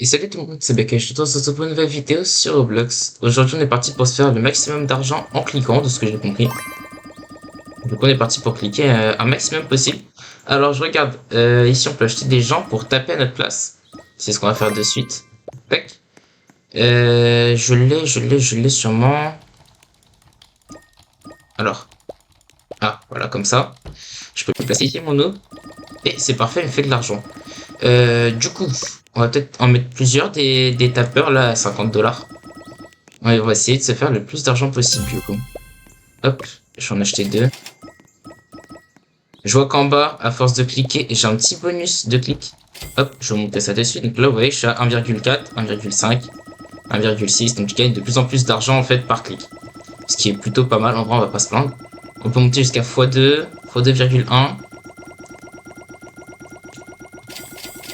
Et salut tout le monde, c'est Becky, je te retrouve sur cette nouvelle vidéo sur Roblox. Aujourd'hui on est parti pour se faire le maximum d'argent en cliquant, de ce que j'ai compris. Donc on est parti pour cliquer un maximum possible. Alors je regarde, ici on peut acheter des gens pour taper à notre place. C'est ce qu'on va faire de suite. Tac. Je l'ai sûrement. Alors, voilà comme ça. Je peux le placer ici mon eau. Et c'est parfait, il me fait de l'argent. Du coup, on va peut-être en mettre plusieurs des tapeurs là à 50 $. Ouais, on va essayer de se faire le plus d'argent possible du coup. Hop, je vais en acheter deux. Je vois qu'en bas, à force de cliquer, j'ai un petit bonus de clic. Hop, je vais monter ça dessus. Donc là, vous voyez, je suis à 1,4, 1,5, 1,6. Donc je gagne de plus en plus d'argent en fait par clic. Ce qui est plutôt pas mal, en vrai, on va pas se plaindre. On peut monter jusqu'à x2, x2,1.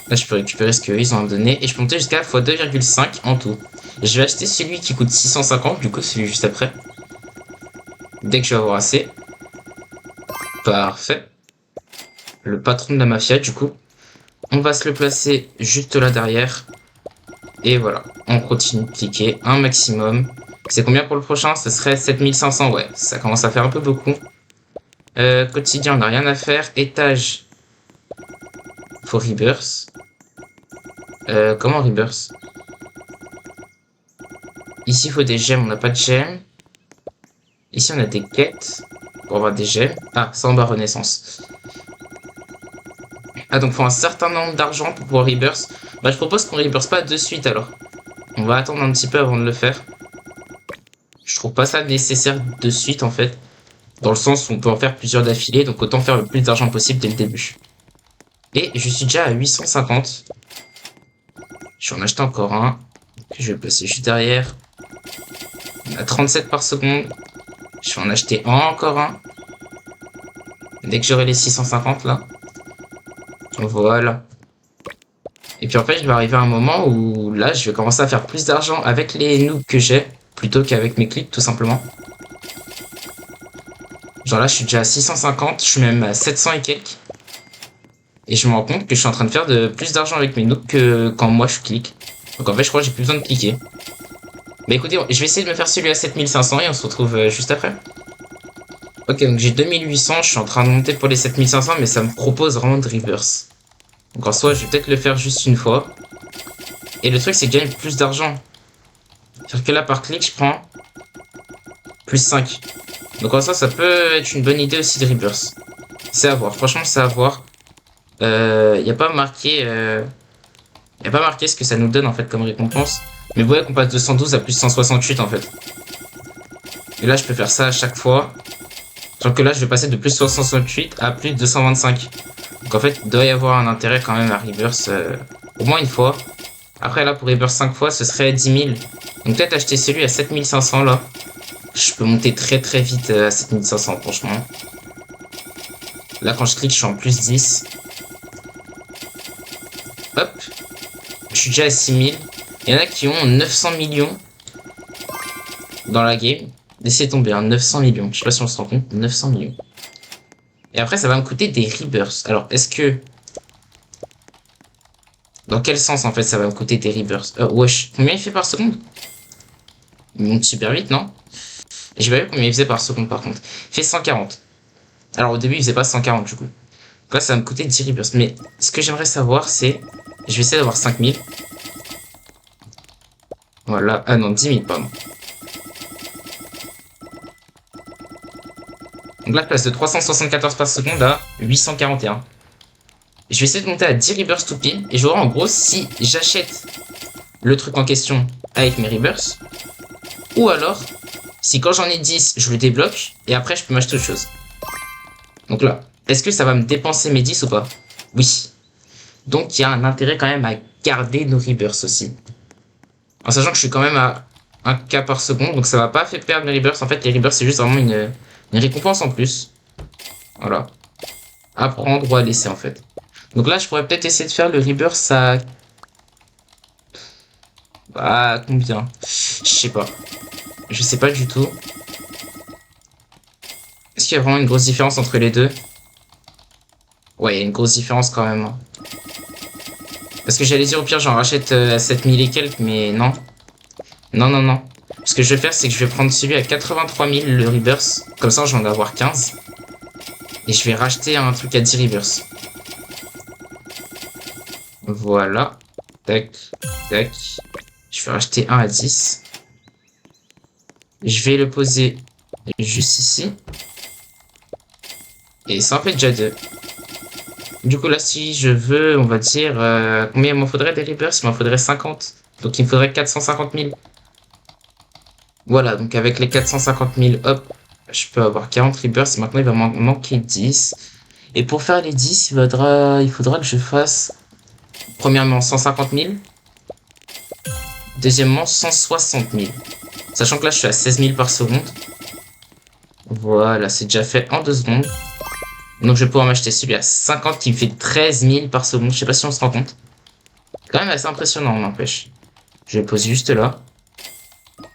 Là, je peux récupérer ce qu'ils ont à me donner. Et je peux monter jusqu'à x2,5 en tout. Je vais acheter celui qui coûte 650, du coup, celui juste après. Dès que je vais avoir assez. Parfait. Le patron de la mafia, du coup. On va se le placer juste là derrière. Et voilà. On continue de cliquer un maximum. C'est combien pour le prochain? Ce serait 7500, ouais. Ça commence à faire un peu beaucoup. Quotidien, on n'a rien à faire. Étage. Faut rebirth. Comment rebirth? Ici, il faut des gemmes. On n'a pas de gemmes. Ici, on a des quêtes pour avoir des gemmes. Ah, ça en bas, renaissance. Ah, donc il faut un certain nombre d'argent pour pouvoir rebirth. Bah, je propose qu'on rebirth pas de suite alors. On va attendre un petit peu avant de le faire. Je trouve pas ça nécessaire de suite en fait. Dans le sens où on peut en faire plusieurs d'affilée, donc autant faire le plus d'argent possible dès le début. Et je suis déjà à 850. Je vais en acheter encore un. Que je vais le placer juste derrière. On a 37 par seconde. Je vais en acheter encore un. Dès que j'aurai les 650 là. Voilà. Et puis en fait, je vais arriver à un moment où là, je vais commencer à faire plus d'argent avec les noobs que j'ai, plutôt qu'avec mes clics, tout simplement. Genre là, je suis déjà à 650, je suis même à 700 et quelques. Et je me rends compte que je suis en train de faire de plus d'argent avec mes noobs que quand moi je clique. Donc en fait, je crois que j'ai plus besoin de cliquer. Mais écoutez, je vais essayer de me faire celui à 7500 et on se retrouve juste après. Ok, donc j'ai 2800, je suis en train de monter pour les 7500, mais ça me propose vraiment de reverse. Donc en soi, je vais peut-être le faire juste une fois. Et le truc, c'est que je gagne plus d'argent. C'est-à-dire que là, par clic, je prends plus 5. Donc en soi, ça peut être une bonne idée aussi de rebirth. C'est à voir, franchement, c'est à voir. Il n'y a pas marqué... Y a pas marqué ce que ça nous donne en fait comme récompense. Mais vous voyez qu'on passe de 112 à plus 168 en fait. Et là, je peux faire ça à chaque fois. Sauf que là, je vais passer de plus 168 à plus 225. Donc en fait, il doit y avoir un intérêt quand même à rebirth au moins une fois. Après là, pour rebirth 5 fois, ce serait 10 000. Donc peut-être acheter celui à 7500 là. Je peux monter très très vite à 7500 franchement. Là quand je clique je suis en plus 10. Hop. Je suis déjà à 6000. Il y en a qui ont 900 millions dans la game. Laissez tomber, hein, 900 millions. Je sais pas si on se rend compte, 900 millions. Et après ça va me coûter des rebirths. Alors est-ce que... Dans quel sens en fait ça va me coûter des rebirths? Wesh, combien il fait par seconde? Il monte super vite, non? J'ai pas vu combien il faisait par seconde par contre. Il fait 140. Alors au début il faisait pas 140 du coup. Donc là ça va me coûter 10 rebirths. Mais ce que j'aimerais savoir c'est... Je vais essayer d'avoir 5000. Voilà. Ah non, 10 000 pardon. Donc là je passe de 374 par seconde à 841. Je vais essayer de monter à 10 rebirths tout pile. Et je vois en gros si j'achète le truc en question avec mes rebirths. Ou alors si quand j'en ai 10 je le débloque. Et après je peux m'acheter autre chose. Donc là, est-ce que ça va me dépenser mes 10 ou pas? Oui. Donc il y a un intérêt quand même à garder nos rebirths aussi. En sachant que je suis quand même à 1K par seconde, donc ça va pas fait perdre mes rebirths. En fait, les rebirths c'est juste vraiment une récompense en plus. Voilà. À prendre ou à laisser en fait. Donc là, je pourrais peut-être essayer de faire le rebirth à... Bah, combien? Je sais pas. Je sais pas du tout. Est-ce qu'il y a vraiment une grosse différence entre les deux? Ouais, il y a une grosse différence quand même. Parce que j'allais dire au pire, j'en rachète à 7000 et quelques, mais non. Non, non, non. Ce que je vais faire, c'est que je vais prendre celui à 83 000, le Rebirth. Comme ça, j'en vais avoir 15. Et je vais racheter un truc à 10 Rebirth. Voilà. Tac, tac. Je vais racheter un à 10. Je vais le poser juste ici. Et ça en fait déjà deux. Du coup, là, si je veux, on va dire... combien il m'en faudrait des Rebirths? Il m'en faudrait 50. Donc, il me faudrait 450 000. Voilà, donc avec les 450 000, hop, je peux avoir 40 Rebirths. Maintenant, il va m'en manquer 10. Et pour faire les 10, il faudra que je fasse... Premièrement, 150 000. Deuxièmement, 160 000. Sachant que là, je suis à 16 000 par seconde. Voilà, c'est déjà fait en 2 secondes. Donc, je vais pouvoir m'acheter celui à 50 qui me fait 13 000 par seconde. Je sais pas si on se rend compte. Quand même assez impressionnant, on n'empêche. Je le pose juste là.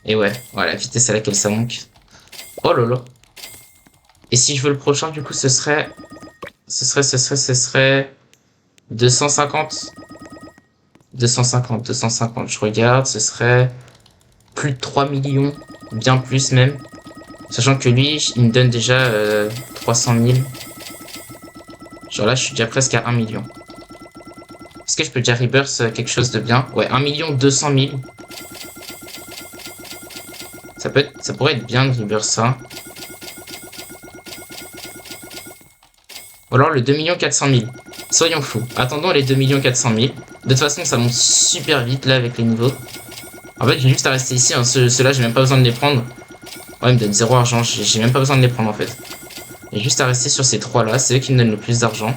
Et ouais, voilà, la vitesse à laquelle ça monte. Oh là là. Et si je veux le prochain, du coup, ce serait 250. 250, 250. Je regarde, ce serait plus de 3 millions. Bien plus même. Sachant que lui, il me donne déjà 300 000. Genre là, je suis déjà presque à 1 million. Est-ce que je peux déjà rebirth quelque chose de bien? Ouais, 1 200 000. Ça pourrait être bien de rebirth ça. Ou alors le 2 400 000. Soyons fous. Attendons les 2 400 000. De toute façon, ça monte super vite là avec les niveaux. En fait, j'ai juste à rester ici. Hein. Ceux-là, j'ai même pas besoin de les prendre. Ouais, il me donne 0 argent. J'ai même pas besoin de les prendre en fait. J'ai juste à rester sur ces trois-là. C'est eux qui me donnent le plus d'argent.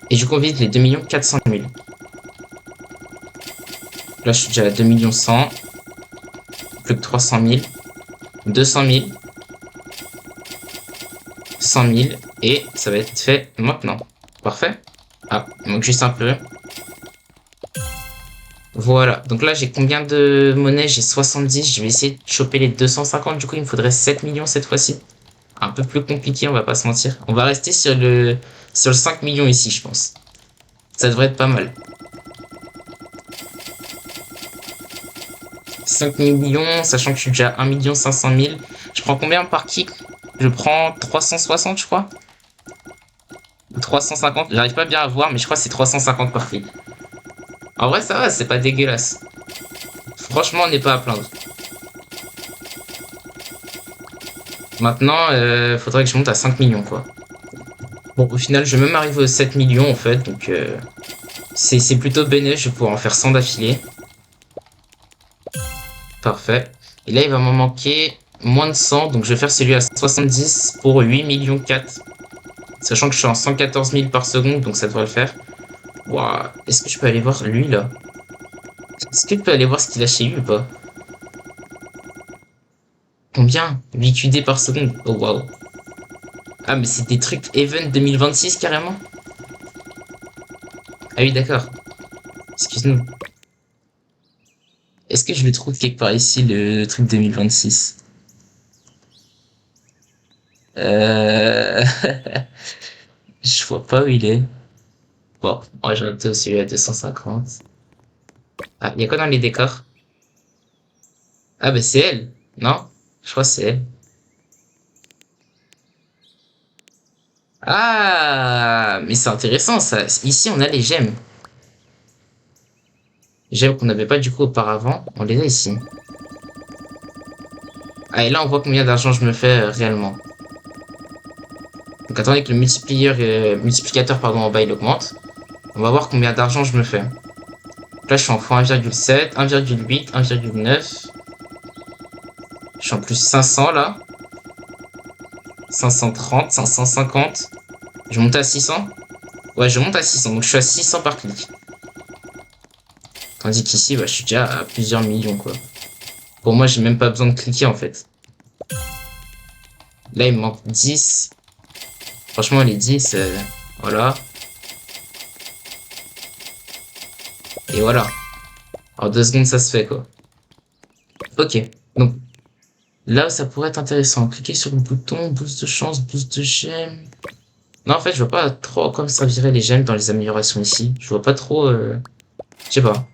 Et je convide les 2 400 000. Là, je suis déjà à 2 100 000. Plus que 300 000. 200 000. 100 000. Et ça va être fait maintenant. Parfait. Ah, il manque juste un peu. Voilà. Donc là, j'ai combien de monnaie? J'ai 70. Je vais essayer de choper les 250. Du coup, il me faudrait 7 millions cette fois-ci. Un peu plus compliqué, on va pas se mentir. On va rester sur le 5 millions ici, je pense. Ça devrait être pas mal. 5 millions, sachant que je suis déjà à 1 500 000. Je prends combien par kick? Je prends 360, je crois. 350. J'arrive pas bien à voir, mais je crois que c'est 350 par kick. En vrai, ça va, c'est pas dégueulasse. Franchement, on n'est pas à plaindre. Maintenant, faudrait que je monte à 5 millions, quoi. Bon, au final, je vais même arriver aux 7 millions, en fait. Donc, c'est plutôt bénéfique. Je vais pouvoir en faire 100 d'affilée. Parfait. Et là, il va m'en manquer moins de 100. Donc, je vais faire celui à 70 pour 8 millions 4. Sachant que je suis en 114 000 par seconde. Donc, ça devrait le faire. Waouh. Est-ce que je peux aller voir lui, là? Est-ce que tu peux aller voir ce qu'il a chez lui ou pas? Combien? 8 QD par seconde. Oh, waouh. Ah, mais c'est des trucs Event 2026 carrément? Ah oui, d'accord. Excuse-nous. Est-ce que je le trouve quelque part ici, le truc 2026? Euh... Je vois pas où il est. Bon, moi j'en ai aussi à 250. Ah, il y a quoi dans les décors? Ah, bah c'est elle. Non? Je crois que c'est elle. Ah, mais c'est intéressant ça. Ici, on a les gemmes. Gemmes qu'on n'avait pas du coup auparavant. On les a ici. Ah, et là, on voit combien d'argent je me fais réellement. Donc attendez que le multiplicateur pardon, en bas il augmente. On va voir combien d'argent je me fais. Là, je suis en fois 1,7, 1,8, 1,9. Je suis en plus 500 là. 530, 550. Je monte à 600. Ouais, je monte à 600. Donc je suis à 600 par clic. Tandis qu'ici, bah, je suis déjà à plusieurs millions quoi. Pour moi, j'ai même pas besoin de cliquer en fait. Là, il me manque 10. Franchement, les 10, voilà. Et voilà. En 2 secondes, ça se fait quoi. Ok. Donc là, ça pourrait être intéressant. Cliquez sur le bouton, boost de chance, boost de gemme. Non, en fait, je vois pas trop à quoi me serviraient les gemmes dans les améliorations ici. Je vois pas trop... Je sais pas.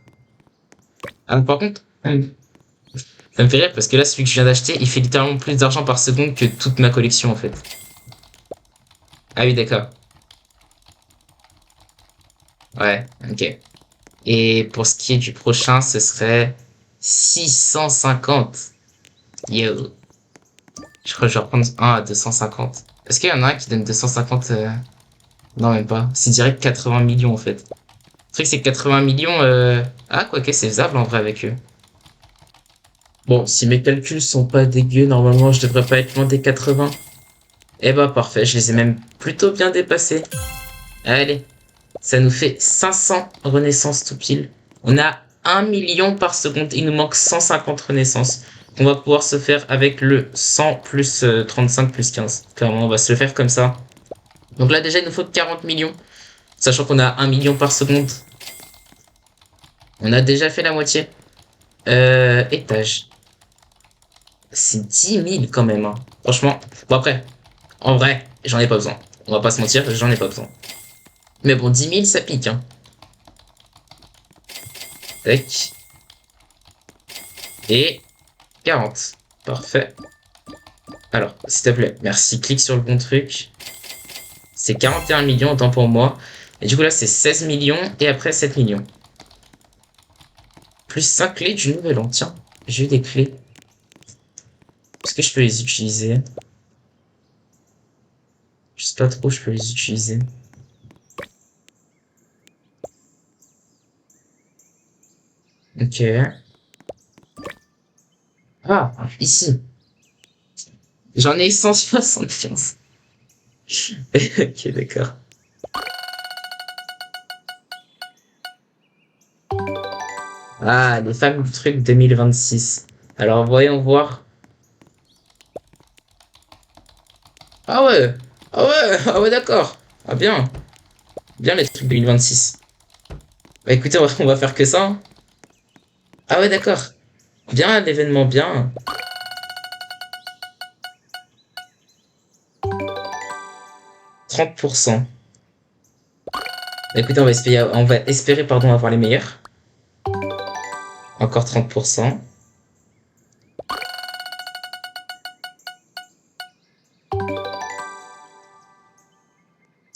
Ah, par contre, ça me fait rire parce que là, celui que je viens d'acheter, il fait littéralement plus d'argent par seconde que toute ma collection, en fait. Ah oui, d'accord. Ouais, ok. Et pour ce qui est du prochain, ce serait 650. Yo. Je crois que je vais reprendre un à 250. Est-ce qu'il y en a un qui donne 250 Non, même pas. C'est direct 80 millions, en fait. Le truc, c'est que 80 millions... Ah, quoique, c'est faisable, en vrai, avec eux. Bon, si mes calculs sont pas dégueux, normalement, je devrais pas être loin des 80. Eh bah, parfait. Je les ai même plutôt bien dépassés. Allez. Ça nous fait 500 renaissances tout pile. On a 1 million par seconde. Il nous manque 150 renaissances. On va pouvoir se faire avec le 100 plus 35 plus 15. Clairement, on va se le faire comme ça. Donc là, déjà, il nous faut 40 millions. Sachant qu'on a 1 million par seconde. On a déjà fait la moitié. Étage. C'est 10 000 quand même, hein. Franchement. Bon, après, en vrai, j'en ai pas besoin. On va pas se mentir, j'en ai pas besoin. Mais bon, 10 000, ça pique, hein. Tac. Et 40. Parfait. Alors, s'il te plaît, merci, clique sur le bon truc. C'est 41 millions, autant pour moi. Et du coup, là, c'est 16 millions et après 7 millions. Plus 5 clés du nouvel an. Tiens, j'ai eu des clés. Est-ce que je peux les utiliser? Je sais pas trop, je peux les utiliser. Ok. Ah, ici. J'en ai 175. Ok, d'accord. Ah, les fameux trucs 2026. Alors, voyons voir. Ah ouais! Ah ouais! Ah ouais, d'accord! Ah bien! Bien les trucs 2026. Bah écoutez, on va faire que ça, hein. Ah ouais, d'accord. Bien l'événement, bien. 30%. Bah écoutez, on va espérer, pardon, avoir les meilleurs. Encore 30%.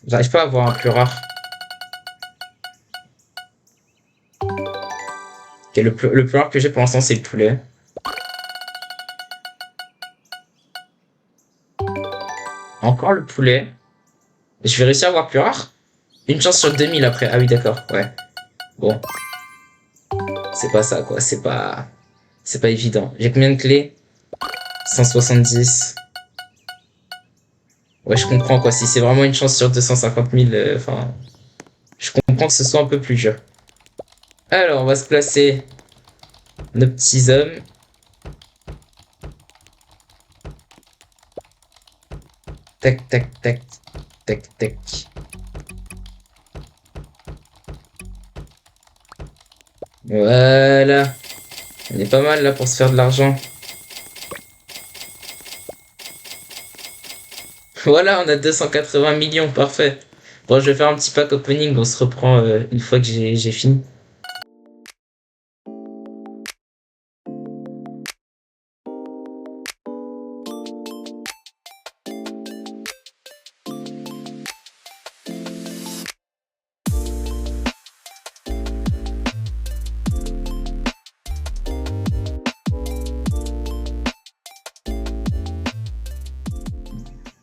J'arrive pas à avoir un plus rare. Ok, le plus rare que j'ai pour l'instant, c'est le poulet. Encore le poulet. Je vais réussir à avoir plus rare. Une chance sur 2000 après. Ah oui, d'accord, ouais. Bon, c'est pas ça, quoi. C'est pas évident. J'ai combien de clés? 170. Ouais, je comprends, quoi. Si c'est vraiment une chance sur 250 000, enfin, je comprends que ce soit un peu plus dur. Alors, on va se placer nos petits hommes. Tac, tac, tac, tac, tac. Voilà. On est pas mal là pour se faire de l'argent. Voilà, on a 280 millions, parfait. Bon, je vais faire un petit pack opening, on se reprend une fois que j'ai fini.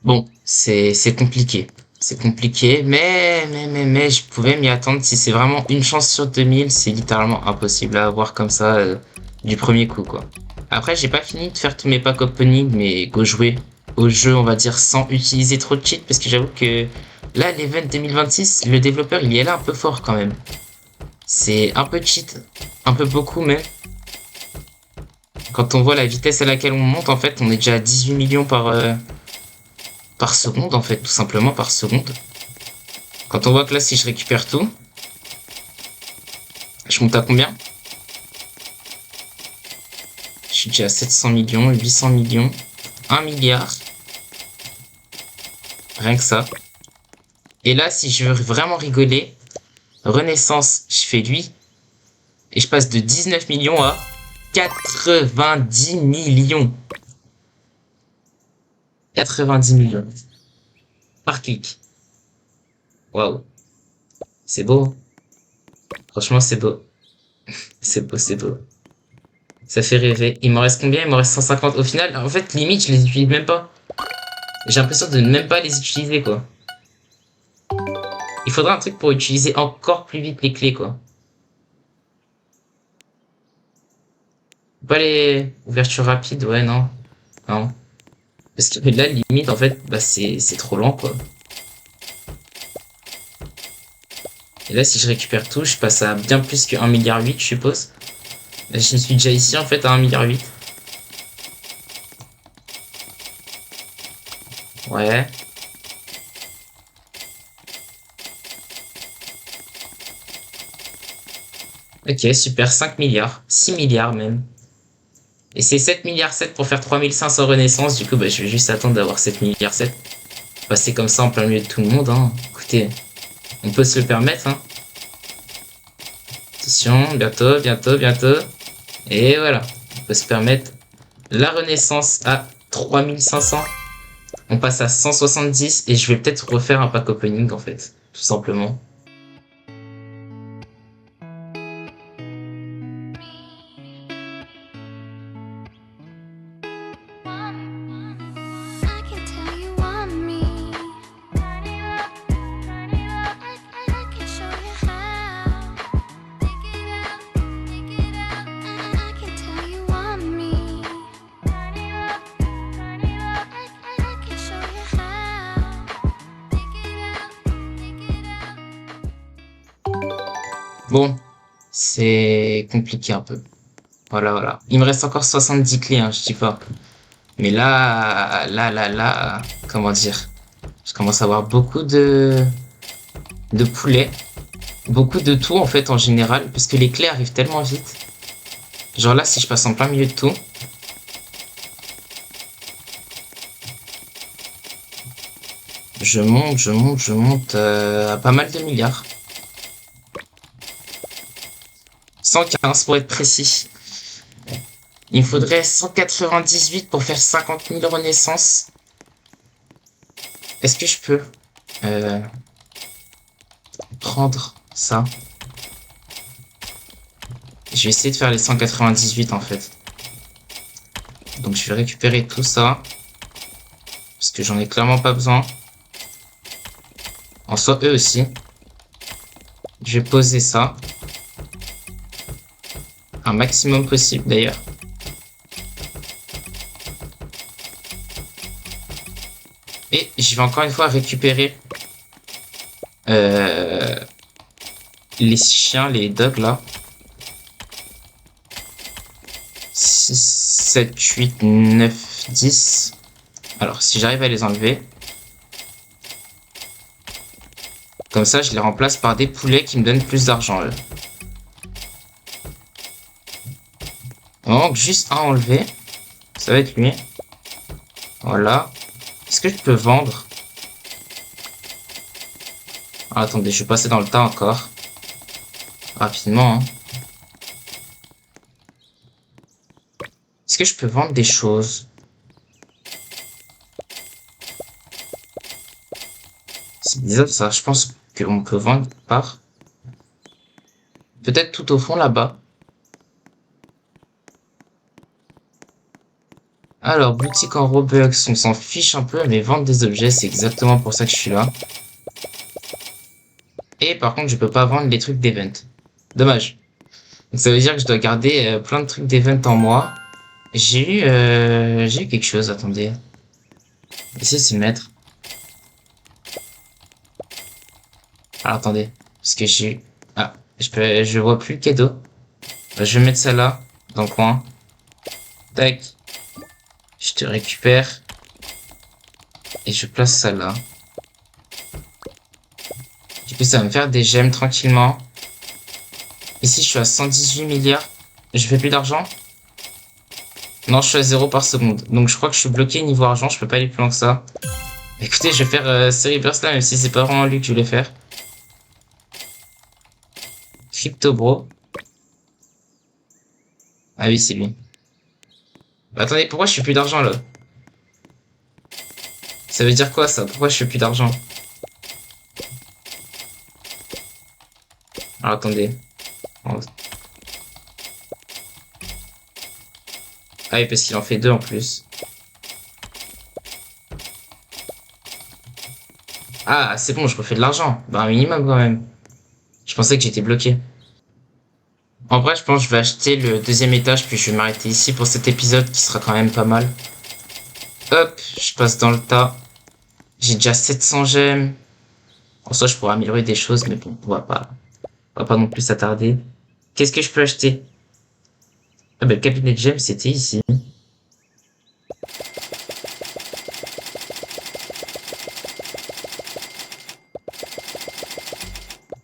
Bon, c'est compliqué. C'est compliqué, mais je pouvais m'y attendre. Si c'est vraiment une chance sur 2000, c'est littéralement impossible à avoir comme ça du premier coup, quoi. Après, j'ai pas fini de faire tous mes packs opening, mais go jouer au jeu, on va dire, sans utiliser trop de cheat, parce que j'avoue que là, l'event 2026, le développeur, il y est là un peu fort quand même. C'est un peu cheat, un peu beaucoup même. Quand on voit la vitesse à laquelle on monte, en fait, on est déjà à 18 millions par seconde, en fait, tout simplement par seconde. Quand on voit que là, si je récupère tout, je monte à combien? Je suis déjà à 700 millions, 800 millions, 1 milliard. Rien que ça. Et là, si je veux vraiment rigoler, Renaissance, je fais lui. Et je passe de 19 millions à 90 millions. 90 millions. Par clic. Waouh. C'est beau. Franchement, c'est beau. C'est beau, c'est beau. Ça fait rêver. Il m'en reste combien? Il m'en reste 150. Au final, en fait, limite, je les utilise même pas. J'ai l'impression de ne même pas les utiliser, quoi. Il faudra un truc pour utiliser encore plus vite les clés, quoi. Pas les ouvertures rapides, ouais, non. Non. Parce que là, limite, en fait, bah, c'est trop lent, quoi. Et là, si je récupère tout, je passe à bien plus que 1,8 milliard, je suppose. Là, je suis déjà ici, en fait, à 1,8 milliard. Ouais. Ok, super, 5 milliards. 6 milliards, même. Et c'est 7 milliards 7 pour faire 3500 renaissances. Du coup, bah, je vais juste attendre d'avoir 7 milliards 7. Passer comme ça en plein milieu de tout le monde, hein. Écoutez, on peut se le permettre, hein. Attention, bientôt, bientôt, bientôt. Et voilà, on peut se permettre la renaissance à 3500. On passe à 170 et je vais peut-être refaire un pack opening en fait, tout simplement. Bon, c'est compliqué un peu. Voilà, voilà. Il me reste encore 70 clés, hein, je dis pas. Mais là, comment dire? Je commence à avoir beaucoup de poulets. Beaucoup de tout en fait en général. Parce que les clés arrivent tellement vite. Genre là, si je passe en plein milieu de tout. Je monte à pas mal de milliards. 115 pour être précis. Il me faudrait 198 pour faire 50 000 renaissances. Est-ce que je peux prendre ça? Je vais essayer de faire les 198 en fait. Donc je vais récupérer tout ça. Parce que j'en ai clairement pas besoin. En soi, eux aussi. Je vais poser ça. Un maximum possible d'ailleurs. Et je vais encore une fois récupérer les chiens, les dogs là. 6, 7, 8, 9, 10. Alors si j'arrive à les enlever. Comme ça je les remplace par des poulets qui me donnent plus d'argent eux. Il manque juste un enlever. Ça va être lui. Voilà. Est-ce que je peux vendre? Ah, attendez, je vais passer dans le tas encore. Rapidement. Hein. Est-ce que je peux vendre des choses? C'est bizarre ça. Je pense qu'on peut vendre par... Peut-être tout au fond là-bas. Alors, boutique en Robux, on s'en fiche un peu, mais vendre des objets, c'est exactement pour ça que je suis là. Et par contre, je peux pas vendre les trucs d'event. Dommage. Donc ça veut dire que je dois garder plein de trucs d'event en moi. J'ai eu quelque chose, attendez. Essayez de se mettre. Alors attendez, parce que j'ai eu... Ah, je vois plus le cadeau. Je vais mettre ça là, dans le coin. Tac. Je te récupère. Et je place ça là. Du coup, ça va me faire des gemmes tranquillement. Ici, je suis à 118 milliards. Je fais plus d'argent? Non, je suis à 0 par seconde. Donc, je crois que je suis bloqué niveau argent. Je peux pas aller plus loin que ça. Écoutez, je vais faire série burst là, même si c'est pas vraiment lui que je voulais faire. Crypto Bro. Ah oui, c'est lui. Bah, attendez, pourquoi je fais plus d'argent là? Ça veut dire quoi ça? Pourquoi je fais plus d'argent? Alors attendez. Oh. Ah oui, parce qu'il en fait deux en plus. Ah, c'est bon, je refais de l'argent. Bah, un minimum quand même. Je pensais que j'étais bloqué. En vrai, je pense que je vais acheter le deuxième étage, puis je vais m'arrêter ici pour cet épisode qui sera quand même pas mal. Hop, je passe dans le tas. J'ai déjà 700 gemmes. En soi, je pourrais améliorer des choses, mais bon, on va pas non plus s'attarder. Qu'est-ce que je peux acheter? Ah bah, le cabinet de gemmes, c'était ici.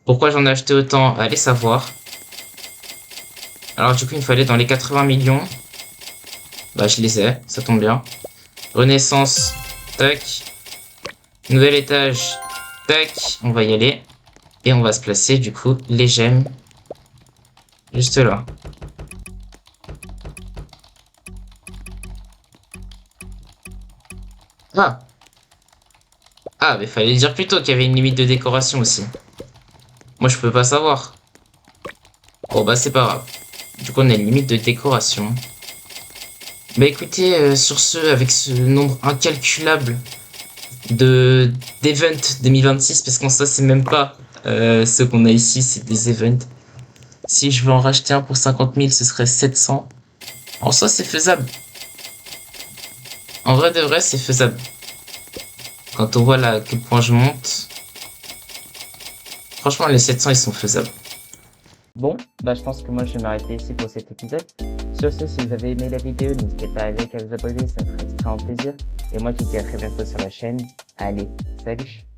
Pourquoi j'en ai acheté autant? Allez savoir. Alors du coup, il fallait dans les 80 millions. Bah, je les ai, ça tombe bien. Renaissance, tac. Nouvel étage, tac. On va y aller. Et on va se placer, du coup, les gemmes. Juste là. Ah! Ah, mais fallait dire plus tôt qu'il y avait une limite de décoration aussi. Moi, je peux pas savoir. Bon, bah, c'est pas grave. Du coup, on a une limite de décoration. Bah, écoutez, sur ce, avec ce nombre incalculable de d'events 2026, parce qu'en soi, c'est même pas ce qu'on a ici, c'est des events. Si je veux en racheter un pour 50 000, ce serait 700. En soi, c'est faisable. En vrai de vrai, c'est faisable. Quand on voit là à quel point je monte, franchement, les 700, ils sont faisables. Bon, bah je pense que moi je vais m'arrêter ici pour cet épisode. Sur ce, si vous avez aimé la vidéo, n'hésitez pas à liker, à vous abonner, ça me ferait extrêmement plaisir. Et moi je vous dis à très bientôt sur la chaîne. Allez, salut!